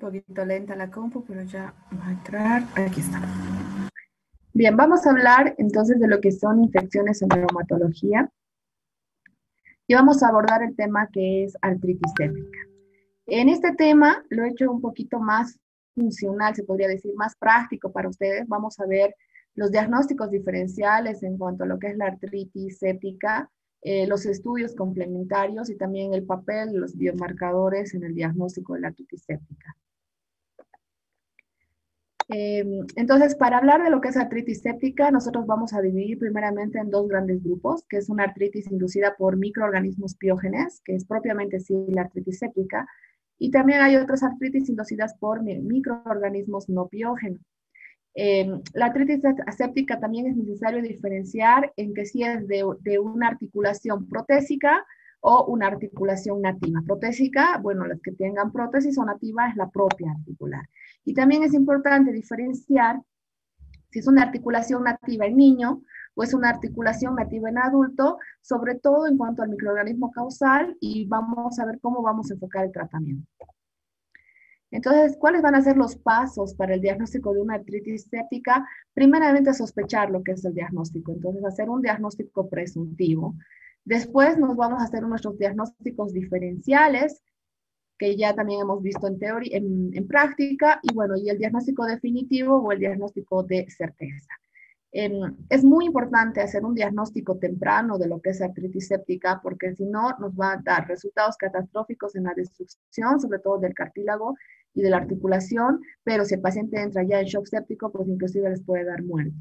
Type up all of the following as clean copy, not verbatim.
poquito lenta la compu, pero ya va a entrar. Aquí está. Bien, vamos a hablar entonces de lo que son infecciones en reumatología y vamos a abordar el tema que es artritis séptica. En este tema lo he hecho un poquito más funcional, se podría decir, más práctico para ustedes. Vamos a ver los diagnósticos diferenciales en cuanto a lo que es la artritis séptica, los estudios complementarios y también el papel de los biomarcadores en el diagnóstico de la artritis séptica. Entonces, para hablar de lo que es artritis séptica, nosotros vamos a dividir primeramente en dos grandes grupos, que es una artritis inducida por microorganismos piógenes, que es propiamente sí la artritis séptica, y también hay otras artritis inducidas por microorganismos no piógenos. La artritis séptica también es necesario diferenciar en que si es de una articulación protésica o una articulación nativa. Protésica, bueno, las que tengan prótesis o nativa es la propia articular. Y también es importante diferenciar si es una articulación nativa en niño o es una articulación nativa en adulto, sobre todo en cuanto al microorganismo causal, y vamos a ver cómo vamos a enfocar el tratamiento. Entonces, ¿cuáles van a ser los pasos para el diagnóstico de una artritis séptica? Primeramente, sospechar lo que es el diagnóstico. Entonces, hacer un diagnóstico presuntivo. Después nos vamos a hacer nuestros diagnósticos diferenciales, que ya también hemos visto en teoría, en práctica, y bueno, y el diagnóstico definitivo o el diagnóstico de certeza. Es muy importante hacer un diagnóstico temprano de lo que es artritis séptica, porque si no nos va a dar resultados catastróficos en la destrucción, sobre todo del cartílago y de la articulación, pero si el paciente entra ya en shock séptico, pues inclusive les puede dar muerte.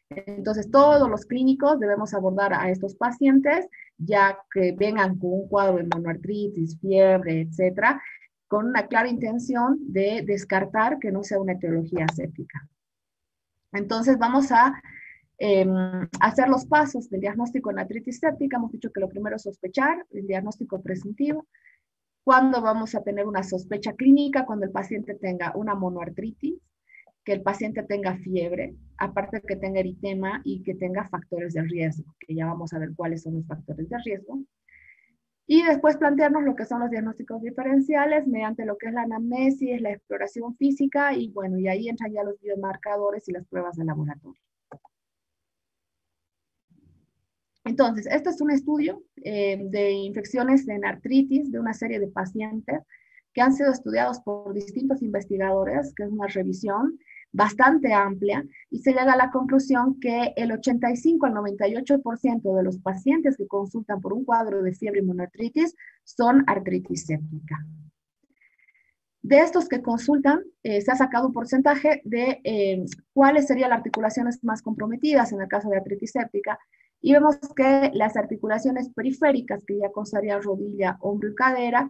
Entonces, todos los clínicos debemos abordar a estos pacientes, ya que vengan con un cuadro de monoartritis, fiebre, etcétera, con una clara intención de descartar que no sea una etiología séptica. Entonces, vamos a hacer los pasos del diagnóstico en artritis séptica. Hemos dicho que lo primero es sospechar, el diagnóstico presuntivo. ¿Cuándo vamos a tener una sospecha clínica? Cuando el paciente tenga una monoartritis, que el paciente tenga fiebre, aparte que tenga eritema y que tenga factores de riesgo, que ya vamos a ver cuáles son los factores de riesgo. Y después plantearnos lo que son los diagnósticos diferenciales mediante lo que es la anamnesis, la exploración física y bueno, y ahí entran ya los biomarcadores y las pruebas de laboratorio. Entonces, este es un estudio de infecciones en artritis de una serie de pacientes que han sido estudiados por distintos investigadores, que es una revisión bastante amplia, y se llega a la conclusión que el 85 al 98% de los pacientes que consultan por un cuadro de fiebre y monoartritis son artritis séptica. De estos que consultan, se ha sacado un porcentaje de cuáles serían las articulaciones más comprometidas en el caso de artritis séptica, y vemos que las articulaciones periféricas, que ya constarían rodilla, hombro y cadera,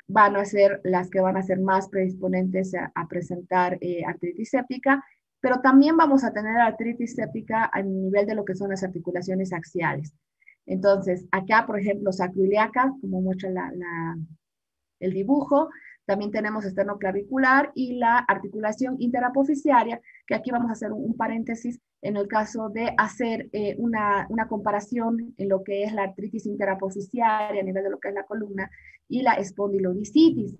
van a ser las que van a ser más predisponentes a presentar artritis séptica, pero también vamos a tener artritis séptica a nivel de lo que son las articulaciones axiales. Entonces, acá, por ejemplo, sacroiliacas, como muestra el dibujo, también tenemos esternoclavicular y la articulación interapofisiaria, que aquí vamos a hacer un paréntesis en el caso de hacer una comparación en lo que es la artritis interapofisiaria a nivel de lo que es la columna y la espondilodicitis.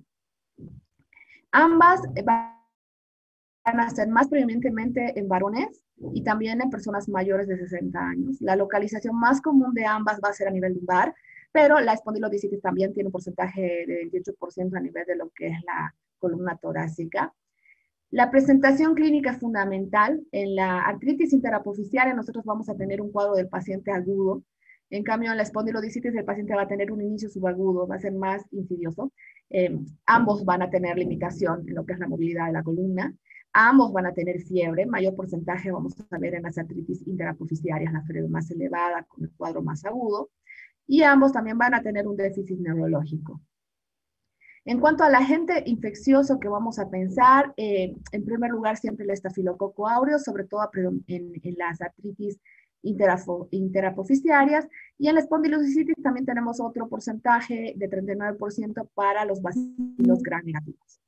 Ambas van a ser más preeminentemente en varones y también en personas mayores de 60 años. La localización más común de ambas va a ser a nivel lumbar, pero la espondilodicitis también tiene un porcentaje de 28% a nivel de lo que es la columna torácica. La presentación clínica es fundamental. En la artritis interapofisiaria nosotros vamos a tener un cuadro del paciente agudo. En cambio, en la espondilodicitis el paciente va a tener un inicio subagudo, va a ser más insidioso. Ambos van a tener limitación en lo que es la movilidad de la columna. Ambos van a tener fiebre, mayor porcentaje vamos a ver en las artritis interapofisiarias, la fiebre más elevada con el cuadro más agudo. Y ambos también van a tener un déficit neurológico. En cuanto al agente infeccioso que vamos a pensar, en primer lugar siempre el estafilococo aureus, sobre todo en las artritis interapofisiarias, y en la espondilodicitis también tenemos otro porcentaje de 39% para los bacilos gram negativos.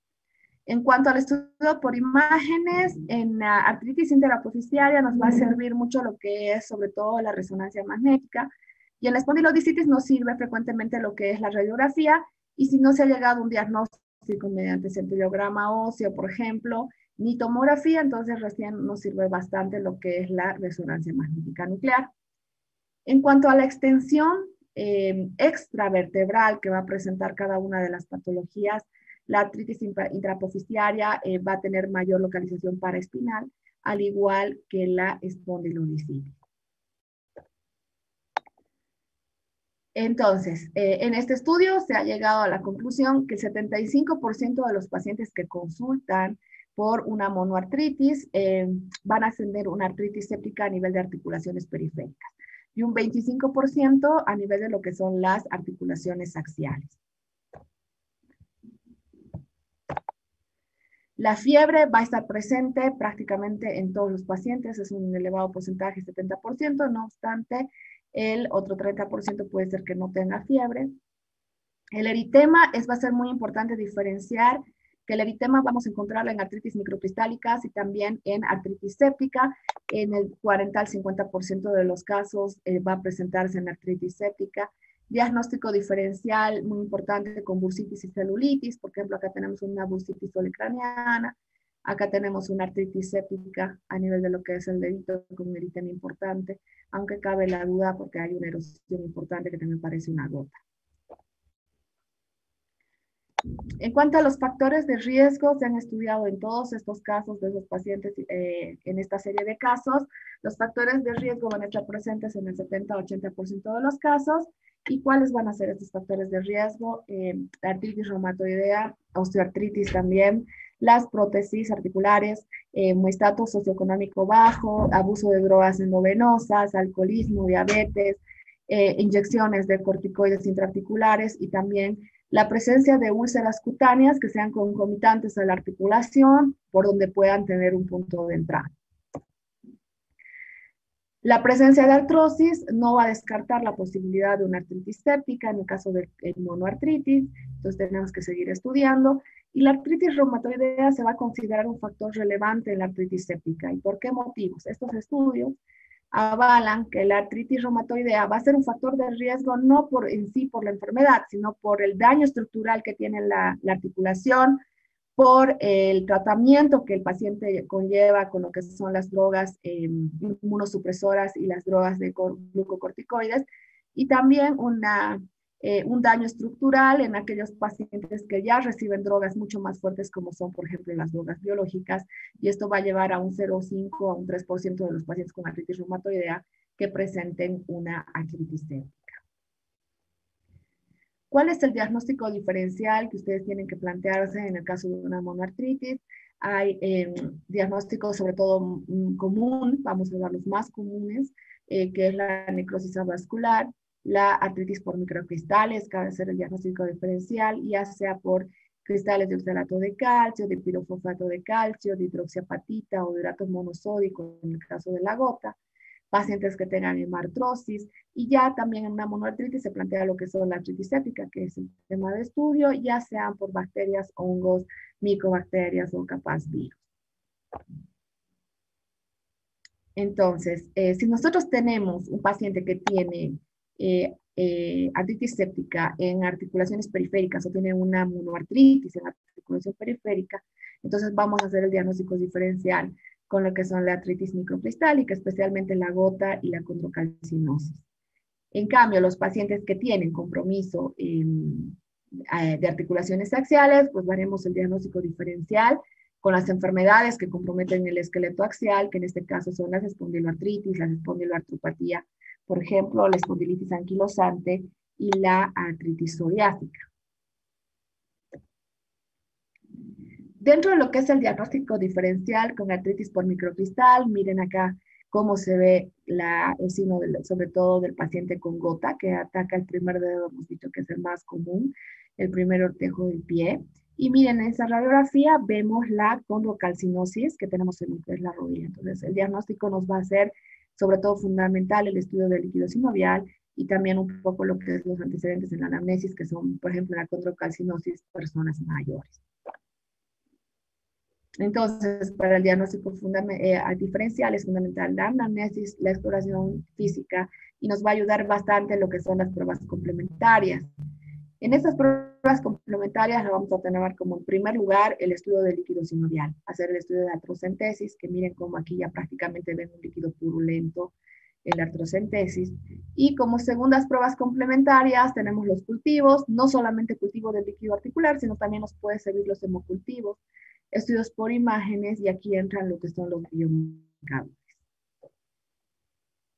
En cuanto al estudio por imágenes, en la artritis interapofisiaria nos va a servir mucho lo que es sobre todo la resonancia magnética, y en la espondilodicitis nos sirve frecuentemente lo que es la radiografía, y si no se ha llegado a un diagnóstico diagnóstico mediante centellograma óseo, por ejemplo, ni tomografía, entonces recién nos sirve bastante lo que es la resonancia magnética nuclear. En cuanto a la extensión extravertebral que va a presentar cada una de las patologías, la artritis intraapofisiaria va a tener mayor localización paraespinal, al igual que la espondilodiscitis. Entonces, en este estudio se ha llegado a la conclusión que el 75% de los pacientes que consultan por una monoartritis van a tener una artritis séptica a nivel de articulaciones periféricas y un 25% a nivel de lo que son las articulaciones axiales. La fiebre va a estar presente prácticamente en todos los pacientes, es un elevado porcentaje, 70%, no obstante, el otro 30% puede ser que no tenga fiebre. El eritema va a ser muy importante diferenciar que el eritema vamos a encontrarlo en artritis microcristálicas y también en artritis séptica. En el 40 al 50% de los casos va a presentarse en artritis séptica. Diagnóstico diferencial muy importante con bursitis y celulitis. Por ejemplo, acá tenemos una bursitis olecraniana. Acá tenemos una artritis séptica a nivel de lo que es el dedito con un eritema importante, aunque cabe la duda porque hay una erosión importante que también parece una gota. En cuanto a los factores de riesgo, se han estudiado en todos estos casos de los pacientes, en esta serie de casos, los factores de riesgo van a estar presentes en el 70-80% de los casos. ¿Y cuáles van a ser estos factores de riesgo? La artritis reumatoidea, osteoartritis también, las prótesis articulares, estatus socioeconómico bajo, abuso de drogas endovenosas, alcoholismo, diabetes, inyecciones de corticoides intraarticulares y también la presencia de úlceras cutáneas que sean concomitantes a la articulación, por donde puedan tener un punto de entrada. La presencia de artrosis no va a descartar la posibilidad de una artritis séptica en el caso de monoartritis, entonces tenemos que seguir estudiando. Y la artritis reumatoidea se va a considerar un factor relevante en la artritis séptica. ¿Y por qué motivos? Estos estudios avalan que la artritis reumatoidea va a ser un factor de riesgo no por en sí por la enfermedad, sino por el daño estructural que tiene la articulación, por el tratamiento que el paciente conlleva con lo que son las drogas inmunosupresoras y las drogas de glucocorticoides, y también un daño estructural en aquellos pacientes que ya reciben drogas mucho más fuertes como son, por ejemplo, las drogas biológicas, y esto va a llevar a un 0,5 a un 3% de los pacientes con artritis reumatoidea que presenten una artritis séptica. ¿Cuál es el diagnóstico diferencial que ustedes tienen que plantearse en el caso de una monoartritis? Hay diagnósticos sobre todo común, vamos a dar los más comunes, que es la necrosis avascular, la artritis por microcristales, que va a ser el diagnóstico diferencial, ya sea por cristales de oxalato de calcio, de pirofosfato de calcio, de hidroxiapatita o de urato monosódico en el caso de la gota, pacientes que tengan hemartrosis, y ya también en una monoartritis se plantea lo que son la artritis séptica, que es el tema de estudio, ya sean por bacterias, hongos, micobacterias o capaz virus. Entonces, si nosotros tenemos un paciente que tiene artritis séptica en articulaciones periféricas o tiene una monoartritis en articulación periférica, entonces vamos a hacer el diagnóstico diferencial con lo que son la artritis microcristálica, especialmente la gota y la condrocalcinosis. En cambio, los pacientes que tienen compromiso de articulaciones axiales, pues haremos el diagnóstico diferencial con las enfermedades que comprometen el esqueleto axial, que en este caso son las espondiloartritis, la espondiloartropatía, por ejemplo, la espondilitis anquilosante y la artritis psoriásica. Dentro de lo que es el diagnóstico diferencial con artritis por microcristal, miren acá cómo se ve el signo, sobre todo del paciente con gota, que ataca el primer dedo, hemos dicho que es el más común, el primer ortejo del pie. Y miren, en esa radiografía vemos la condrocalcinosis que tenemos en lo que es la rodilla. Entonces, el diagnóstico nos va a ser, sobre todo fundamental, el estudio del líquido sinovial y también un poco lo que es los antecedentes en la anamnesis, que son, por ejemplo, la condrocalcinosis personas mayores. Entonces, para el diagnóstico diferencial es fundamental la anamnesis, la exploración física, y nos va a ayudar bastante lo que son las pruebas complementarias. En estas pruebas complementarias vamos a tener como en primer lugar el estudio del líquido sinovial, hacer el estudio de la artrocentesis, que miren cómo aquí ya prácticamente ven un líquido purulento en la artrocentesis. Y como segundas pruebas complementarias tenemos los cultivos, no solamente cultivo del líquido articular, sino también nos puede servir los hemocultivos, estudios por imágenes, y aquí entran lo que son los biomarcadores.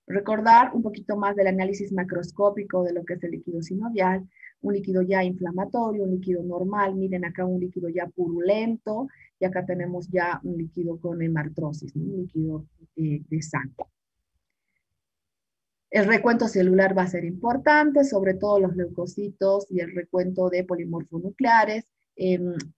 Recordar un poquito más del análisis macroscópico de lo que es el líquido sinovial, un líquido ya inflamatorio, un líquido normal, miren acá un líquido ya purulento, y acá tenemos ya un líquido con hemartrosis, ¿no? Un líquido de sangre. El recuento celular va a ser importante, sobre todo los leucocitos y el recuento de polimorfonucleares.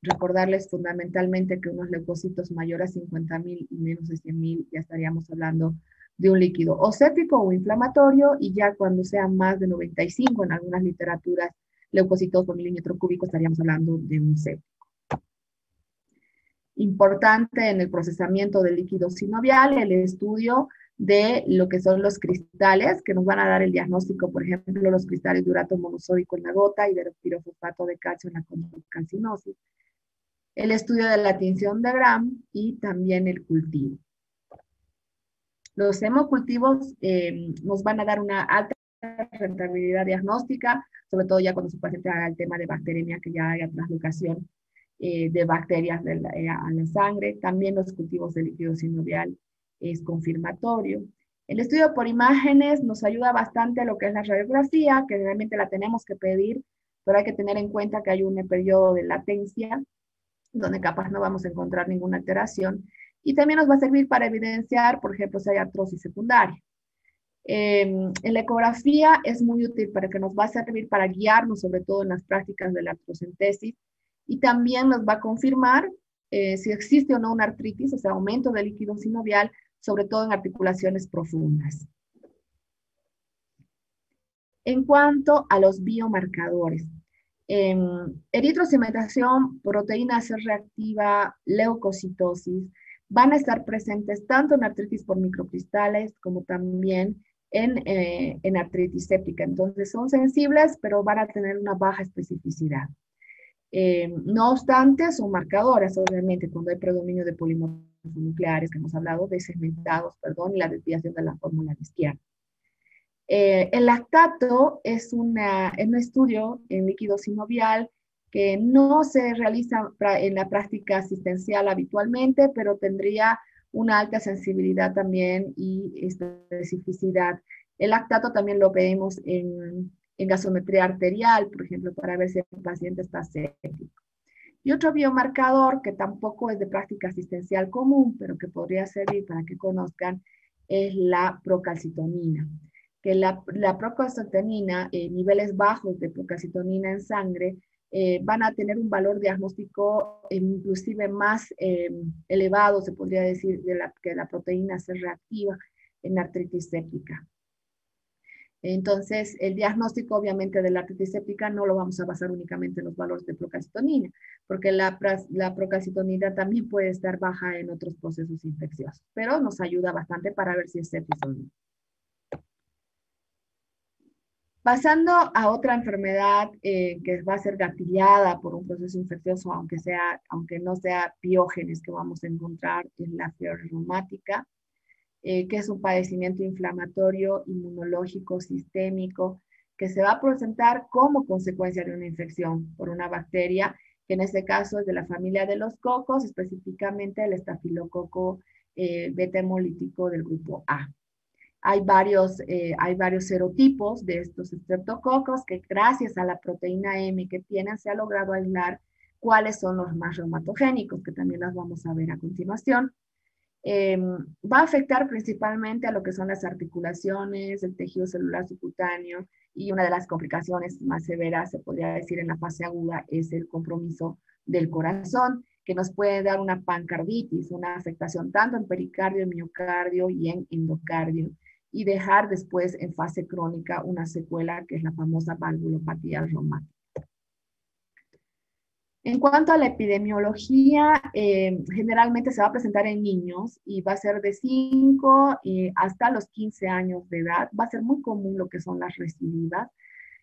Recordarles fundamentalmente que unos leucocitos mayores a 50.000 y menos de 100.000 ya estaríamos hablando de un líquido o séptico o inflamatorio, y ya cuando sea más de 95 en algunas literaturas leucocitos por milímetro cúbico estaríamos hablando de un séptico. Importante en el procesamiento del líquido sinovial el estudio de lo que son los cristales, que nos van a dar el diagnóstico, por ejemplo, los cristales de urato monosódico en la gota y de pirofosfato de calcio en la condrocalcinosis. El estudio de la tinción de Gram y también el cultivo. Los hemocultivos nos van a dar una alta rentabilidad diagnóstica, sobre todo ya cuando su paciente haga el tema de bacteremia, que ya haya translocación de bacterias a la sangre. También los cultivos de líquido sinovial es confirmatorio. El estudio por imágenes nos ayuda bastante a lo que es la radiografía, que realmente la tenemos que pedir, pero hay que tener en cuenta que hay un periodo de latencia, donde capaz no vamos a encontrar ninguna alteración, y también nos va a servir para evidenciar, por ejemplo, si hay artrosis secundaria. En la ecografía es muy útil para que nos va a servir para guiarnos, sobre todo en las prácticas de la artrocentesis, y también nos va a confirmar si existe o no una artritis, o sea, aumento del líquido sinovial, sobre todo en articulaciones profundas. En cuanto a los biomarcadores, eritrocementación, proteína C reactiva, leucocitosis, van a estar presentes tanto en artritis por microcristales como también en artritis séptica. Entonces son sensibles, pero van a tener una baja especificidad. No obstante, son marcadoras, obviamente, cuando hay predominio de polimorfonucleares, que hemos hablado de segmentados, perdón, y la desviación de la fórmula de izquierda. El lactato es un estudio en líquido sinovial que no se realiza en la práctica asistencial habitualmente, pero tendría una alta sensibilidad también y especificidad. El lactato también lo pedimos en gasometría arterial, por ejemplo, para ver si el paciente está séptico. Y otro biomarcador que tampoco es de práctica asistencial común, pero que podría servir para que conozcan, es la procalcitonina. Que la procalcitonina, niveles bajos de procalcitonina en sangre, van a tener un valor diagnóstico inclusive más elevado, se podría decir, que la proteína C reactiva en artritis séptica. Entonces, el diagnóstico obviamente de la artritis séptica no lo vamos a basar únicamente en los valores de procalcitonina, porque la procalcitonina también puede estar baja en otros procesos infecciosos, pero nos ayuda bastante para ver si es sepsis o no. Pasando a otra enfermedad que va a ser gatillada por un proceso infeccioso, aunque no sea biógenes, que vamos a encontrar en la fiebre reumática, que es un padecimiento inflamatorio, inmunológico, sistémico, que se va a presentar como consecuencia de una infección por una bacteria, que en este caso es de la familia de los cocos, específicamente el estafilococo beta hemolítico del grupo A. Hay varios serotipos de estos streptococos que gracias a la proteína M que tienen se ha logrado aislar cuáles son los más reumatogénicos, que también las vamos a ver a continuación. Va a afectar principalmente a lo que son las articulaciones, el tejido celular subcutáneo, y una de las complicaciones más severas, se podría decir, en la fase aguda es el compromiso del corazón, que nos puede dar una pancarditis, una afectación tanto en pericardio, en miocardio y en endocardio, y dejar después en fase crónica una secuela que es la famosa valvulopatía reumática. En cuanto a la epidemiología, generalmente se va a presentar en niños y va a ser de 5 hasta los 15 años de edad. Va a ser muy común lo que son las recidivas.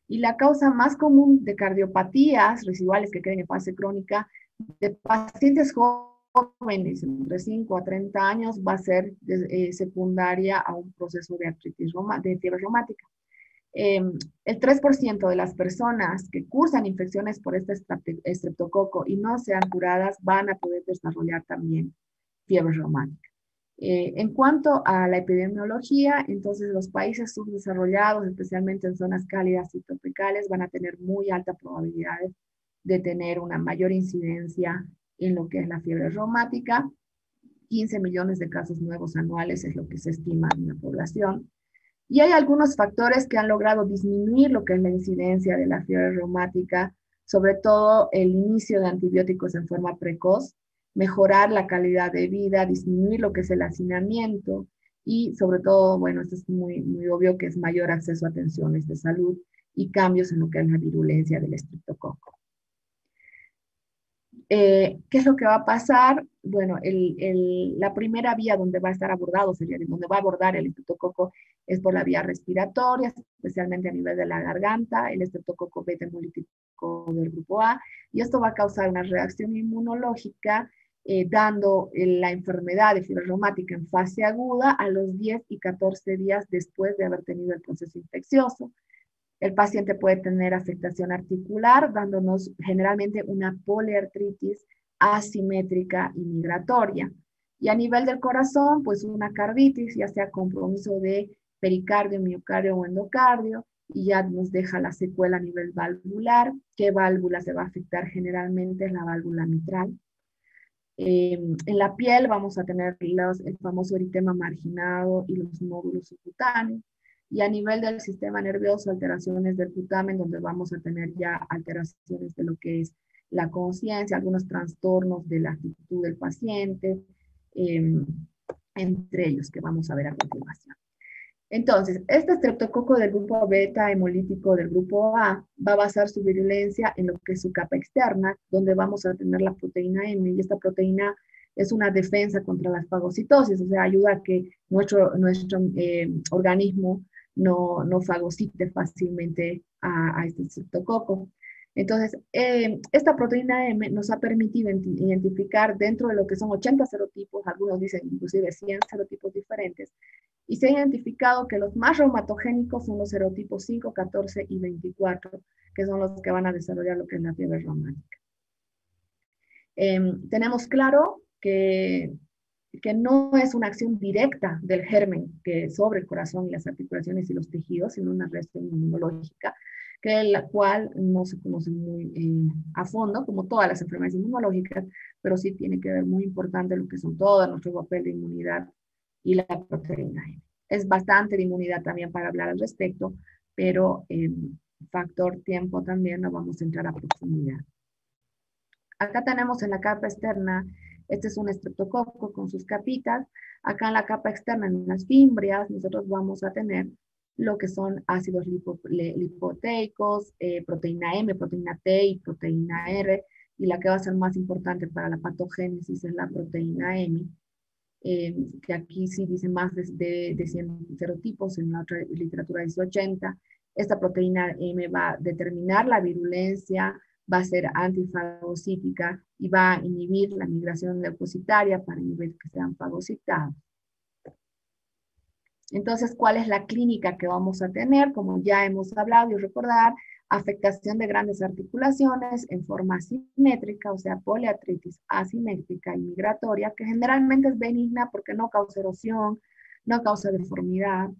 Y la causa más común de cardiopatías residuales que queden en fase crónica de pacientes jóvenes entre 5 a 30 años va a ser secundaria a un proceso de artritis de fiebre reumática. El 3% de las personas que cursan infecciones por este estreptococo y no sean curadas van a poder desarrollar también fiebre reumática. En cuanto a la epidemiología, entonces los países subdesarrollados, especialmente en zonas cálidas y tropicales, van a tener muy alta probabilidad de tener una mayor incidencia en lo que es la fiebre reumática. 15 millones de casos nuevos anuales es lo que se estima en la población. Y hay algunos factores que han logrado disminuir lo que es la incidencia de la fiebre reumática, sobre todo el inicio de antibióticos en forma precoz, mejorar la calidad de vida, disminuir lo que es el hacinamiento y sobre todo, bueno, esto es muy, muy obvio que es mayor acceso a atenciones de salud y cambios en lo que es la virulencia del estreptococo. ¿Qué es lo que va a pasar? Bueno, la primera vía donde va a estar abordado, sería donde va a abordar el estreptococo, es por la vía respiratoria, especialmente a nivel de la garganta, el estreptococo beta hemolítico del grupo A, y esto va a causar una reacción inmunológica, dando la enfermedad de fiebre reumática en fase aguda a los 10 y 14 días después de haber tenido el proceso infeccioso. El paciente puede tener afectación articular, dándonos generalmente una poliartritis asimétrica y migratoria. Y a nivel del corazón, pues una carditis, ya sea compromiso de pericardio, miocardio o endocardio, y ya nos deja la secuela a nivel valvular. ¿Qué válvula se va a afectar? Generalmente es la válvula mitral. En la piel vamos a tener el famoso eritema marginado y los nódulos subcutáneos. Y a nivel del sistema nervioso, alteraciones del putamen, donde vamos a tener ya alteraciones de lo que es la conciencia, algunos trastornos de la actitud del paciente, entre ellos que vamos a ver a continuación. Entonces, este estreptococo del grupo beta hemolítico del grupo A va a basar su virulencia en lo que es su capa externa, donde vamos a tener la proteína M, y esta proteína es una defensa contra la fagocitosis, o sea, ayuda a que nuestro organismo no fagocite fácilmente a este estreptococo. Entonces, esta proteína M nos ha permitido identificar dentro de lo que son 80 serotipos, algunos dicen inclusive 100 serotipos diferentes, y se ha identificado que los más reumatogénicos son los serotipos 5, 14 y 24, que son los que van a desarrollar lo que es la fiebre reumática. Tenemos claro que no es una acción directa del germen que sobre el corazón y las articulaciones y los tejidos, sino una reacción inmunológica, que la cual no se conoce muy a fondo, como todas las enfermedades inmunológicas, pero sí tiene que ver muy importante lo que son todo nuestro papel de inmunidad y la proteína. Es bastante de inmunidad también para hablar al respecto, pero factor tiempo también no vamos a entrar a profundidad. Acá tenemos en la capa externa, este es un estreptococo con sus capitas. Acá en la capa externa, en las fimbrias, nosotros vamos a tener lo que son ácidos lipoteicos, proteína M, proteína T y proteína R, y la que va a ser más importante para la patogénesis es la proteína M, que aquí sí dice más de 100 serotipos, en la otra literatura dice 80. Esta proteína M va a determinar la virulencia, va a ser antifagocítica y va a inhibir la migración leucocitaria para inhibir que sean fagocitados. Entonces, ¿cuál es la clínica que vamos a tener? Como ya hemos hablado y recordar, afectación de grandes articulaciones en forma asimétrica, o sea, poliartritis asimétrica y migratoria, que generalmente es benigna porque no causa erosión, no causa deformidad.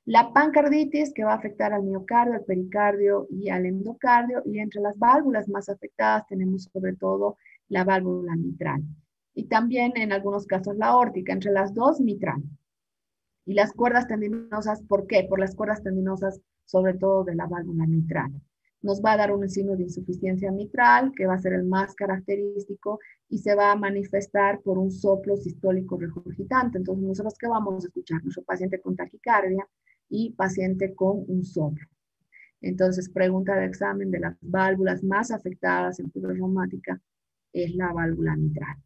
La pancarditis, que va a afectar al miocardio, al pericardio y al endocardio, y entre las válvulas más afectadas tenemos sobre todo la válvula mitral. Y también en algunos casos la aórtica, entre las dos mitral. Y las cuerdas tendinosas, ¿por qué? Por las cuerdas tendinosas, sobre todo de la válvula mitral. Nos va a dar un signo de insuficiencia mitral, que va a ser el más característico, y se va a manifestar por un soplo sistólico regurgitante. Entonces, nosotros, ¿qué vamos a escuchar? Nuestro paciente con taquicardia y paciente con un soplo. Entonces, pregunta de examen de las válvulas más afectadas en fiebre reumática es la válvula mitral.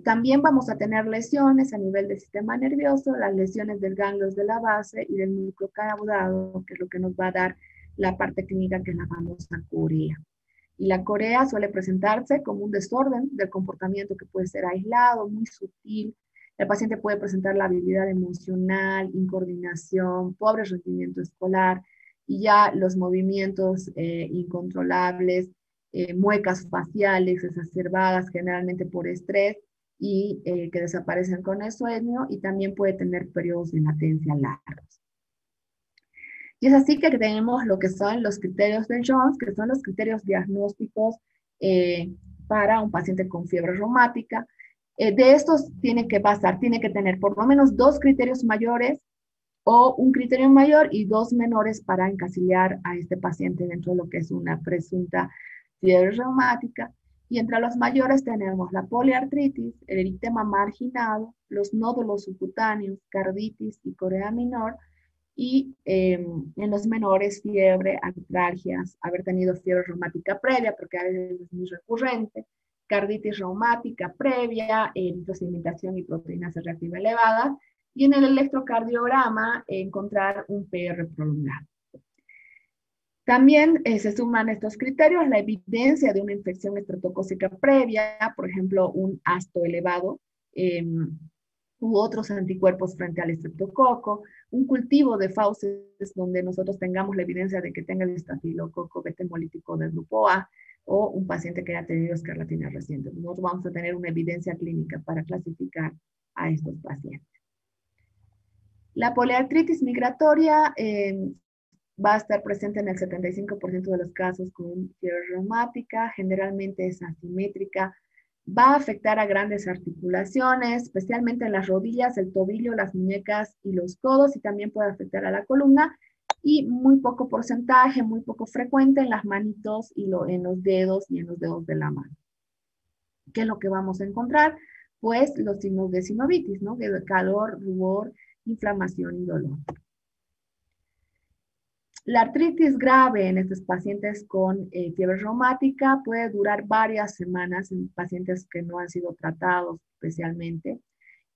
También vamos a tener lesiones a nivel del sistema nervioso, las lesiones del ganglio de la base y del núcleo caudado, que es lo que nos va a dar la parte clínica, que es la famosa corea. Y la corea suele presentarse como un desorden del comportamiento que puede ser aislado, muy sutil. El paciente puede presentar la habilidad emocional, incoordinación, pobre rendimiento escolar y ya los movimientos incontrolables, muecas faciales exacerbadas generalmente por estrés y que desaparecen con el sueño, y también puede tener periodos de latencia largos. Y es así que tenemos lo que son los criterios de Jones, que son los criterios diagnósticos para un paciente con fiebre reumática. De estos tiene que tener por lo menos 2 criterios mayores o un criterio mayor y 2 menores para encasillar a este paciente dentro de lo que es una presunta fiebre reumática. Y entre los mayores tenemos la poliartritis, el eritema marginado, los nódulos subcutáneos, carditis y corea menor, y en los menores fiebre, artralgias, haber tenido fiebre reumática previa, porque a veces es muy recurrente, carditis reumática previa, eritrosedimentación y proteína C reactiva elevada, y en el electrocardiograma encontrar un PR prolongado. También se suman estos criterios la evidencia de una infección estreptocócica previa, por ejemplo, un asto elevado, u otros anticuerpos frente al estreptococo, un cultivo de fauces donde nosotros tengamos la evidencia de que tenga el estafilococo beta hemolítico del grupo A, o un paciente que haya tenido escarlatina reciente. Nosotros vamos a tener una evidencia clínica para clasificar a estos pacientes. La poliartritis migratoria va a estar presente en el 75% de los casos con fiebre reumática, generalmente es asimétrica, va a afectar a grandes articulaciones, especialmente en las rodillas, el tobillo, las muñecas y los codos, y también puede afectar a la columna, y muy poco porcentaje, muy poco frecuente en las manitos y en los dedos y en los dedos de la mano. ¿Qué es lo que vamos a encontrar? Pues los signos de sinovitis, ¿no? Calor, rubor, inflamación y dolor. La artritis grave en estos pacientes con fiebre reumática puede durar varias semanas en pacientes que no han sido tratados especialmente.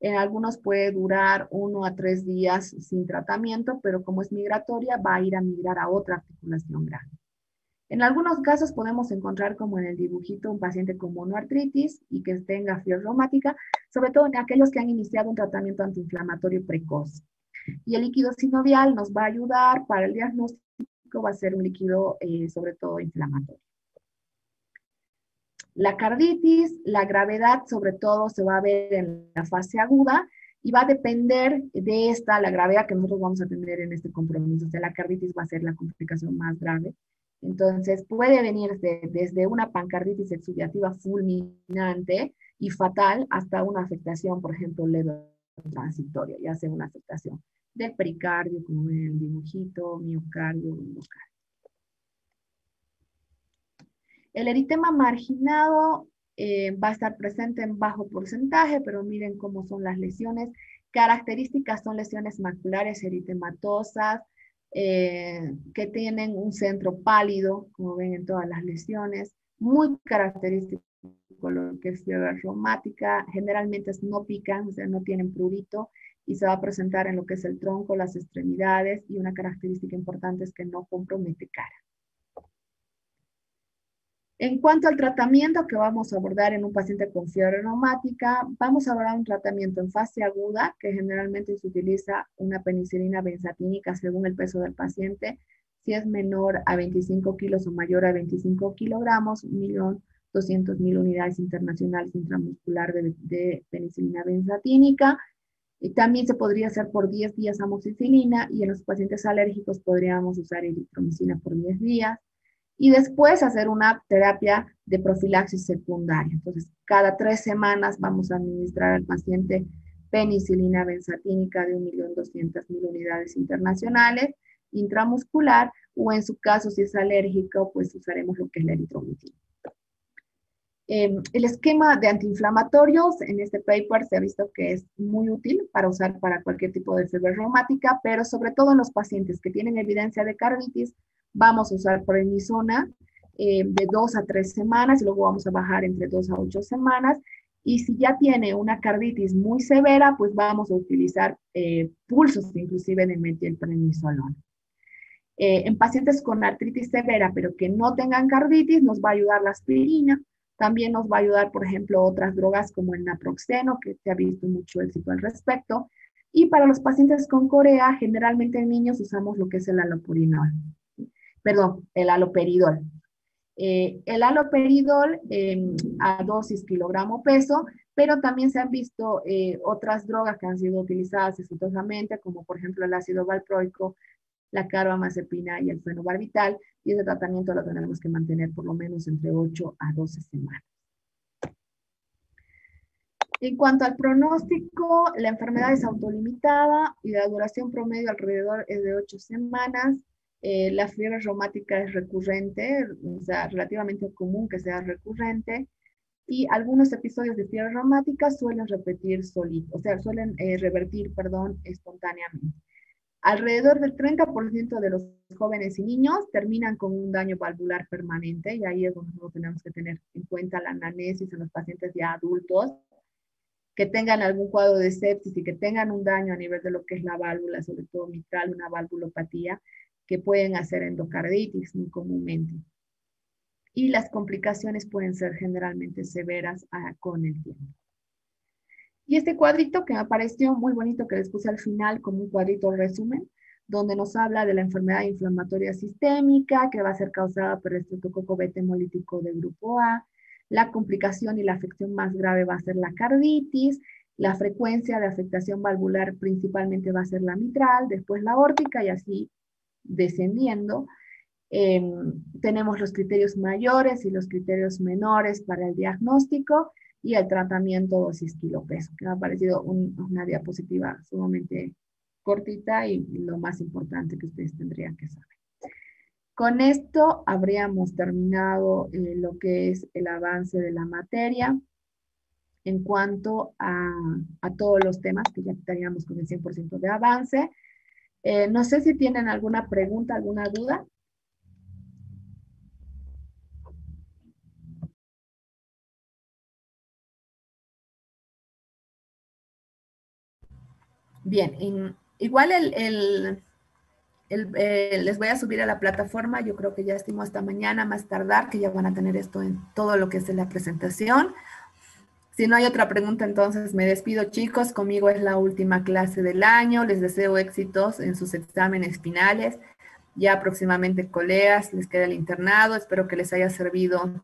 En algunos puede durar 1 a 3 días sin tratamiento, pero como es migratoria, va a ir a migrar a otra articulación grande. En algunos casos podemos encontrar, como en el dibujito, un paciente con monoartritis y que tenga fiebre reumática, sobre todo en aquellos que han iniciado un tratamiento antiinflamatorio precoz. Y el líquido sinovial nos va a ayudar para el diagnóstico, va a ser un líquido sobre todo inflamatorio. La carditis, la gravedad sobre todo se va a ver en la fase aguda y va a depender de la gravedad que nosotros vamos a tener en este compromiso. O sea, la carditis va a ser la complicación más grave. Entonces puede venir desde una pancarditis exudativa fulminante y fatal hasta una afectación, por ejemplo, leve transitoria, ya sea una afectación del pericardio, como ven en el dibujito, miocardio, endocardio. El eritema marginado va a estar presente en bajo porcentaje, pero miren cómo son las lesiones. Características son lesiones maculares eritematosas, que tienen un centro pálido, como ven en todas las lesiones, muy característico lo que es fiebre reumática, generalmente no pican, o sea, no tienen prurito, y se va a presentar en lo que es el tronco, las extremidades, y una característica importante es que no compromete cara. En cuanto al tratamiento que vamos a abordar en un paciente con fiebre reumática, vamos a abordar un tratamiento en fase aguda, que generalmente se utiliza una penicilina benzatínica según el peso del paciente. Si es menor a 25 kilos o mayor a 25 kilogramos, 1.200.000 unidades internacionales intramuscular de penicilina benzatínica. Y también se podría hacer por 10 días amoxicilina, y en los pacientes alérgicos podríamos usar eritromicina por 10 días. Y después hacer una terapia de profilaxis secundaria. Entonces, cada 3 semanas vamos a administrar al paciente penicilina benzatínica de 1.200.000 unidades internacionales, intramuscular, o en su caso, si es alérgico, pues usaremos lo que es la eritromicina. El esquema de antiinflamatorios en este paper se ha visto que es muy útil para usar para cualquier tipo de fiebre reumática, pero sobre todo en los pacientes que tienen evidencia de carditis, vamos a usar prednisona de 2 a 3 semanas, y luego vamos a bajar entre 2 a 8 semanas, Y si ya tiene una carditis muy severa, pues vamos a utilizar pulsos inclusive de metilprednisolona. En pacientes con artritis severa, pero que no tengan carditis, nos va a ayudar la aspirina. También nos va a ayudar, por ejemplo, otras drogas como el naproxeno, que se ha visto mucho éxito al respecto. Y para los pacientes con corea, generalmente en niños usamos lo que es el alopurinol. Perdón, el aloperidol. El haloperidol a dosis kilogramo peso, pero también se han visto otras drogas que han sido utilizadas exitosamente, como por ejemplo el ácido valproico, la carbamazepina y el fenobarbital, y ese tratamiento lo tenemos que mantener por lo menos entre 8 a 12 semanas. En cuanto al pronóstico, la enfermedad es autolimitada y la duración promedio alrededor es de 8 semanas. La fiebre reumática es recurrente, o sea, relativamente común que sea recurrente, y algunos episodios de fiebre reumática suelen repetir solitos, o sea, suelen revertir, perdón, espontáneamente. Alrededor del 30% de los jóvenes y niños terminan con un daño valvular permanente, y ahí es donde nosotros tenemos que tener en cuenta la anamnesis en los pacientes ya adultos, que tengan algún cuadro de sepsis y que tengan un daño a nivel de lo que es la válvula, sobre todo mitral, una valvulopatía, que pueden hacer endocarditis muy comúnmente. Y las complicaciones pueden ser generalmente severas con el tiempo. Y este cuadrito que me pareció muy bonito, que les puse al final como un cuadrito resumen, donde nos habla de la enfermedad inflamatoria sistémica, que va a ser causada por el estreptococo beta hemolítico de grupo A. La complicación y la afección más grave va a ser la carditis. La frecuencia de afectación valvular principalmente va a ser la mitral, después la aórtica y así descendiendo. Tenemos los criterios mayores y los criterios menores para el diagnóstico y el tratamiento dosis kilo peso, que me ha parecido una diapositiva sumamente cortita y lo más importante que ustedes tendrían que saber. Con esto habríamos terminado lo que es el avance de la materia en cuanto a todos los temas, que ya estaríamos con el 100% de avance. No sé si tienen alguna pregunta, alguna duda. Bien, igual les voy a subir a la plataforma, yo creo que ya estimo hasta mañana, más tardar, que ya van a tener esto en todo lo que es la presentación. Si no hay otra pregunta, entonces me despido, chicos. Conmigo es la última clase del año. Les deseo éxitos en sus exámenes finales. Ya próximamente, colegas, les queda el internado. Espero que les haya servido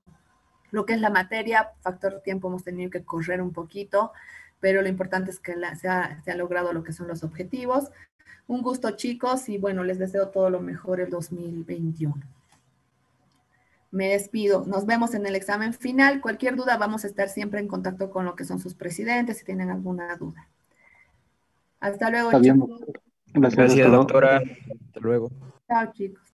lo que es la materia. Factor tiempo hemos tenido que correr un poquito, pero lo importante es que se ha logrado lo que son los objetivos. Un gusto, chicos, y bueno, les deseo todo lo mejor el 2021. Me despido. Nos vemos en el examen final. Cualquier duda, vamos a estar siempre en contacto con lo que son sus presidentes si tienen alguna duda. Hasta luego, Está bien, chicos. doctora. Gracias, hasta Gracias, luego. doctora. Hasta luego. Chao, chicos.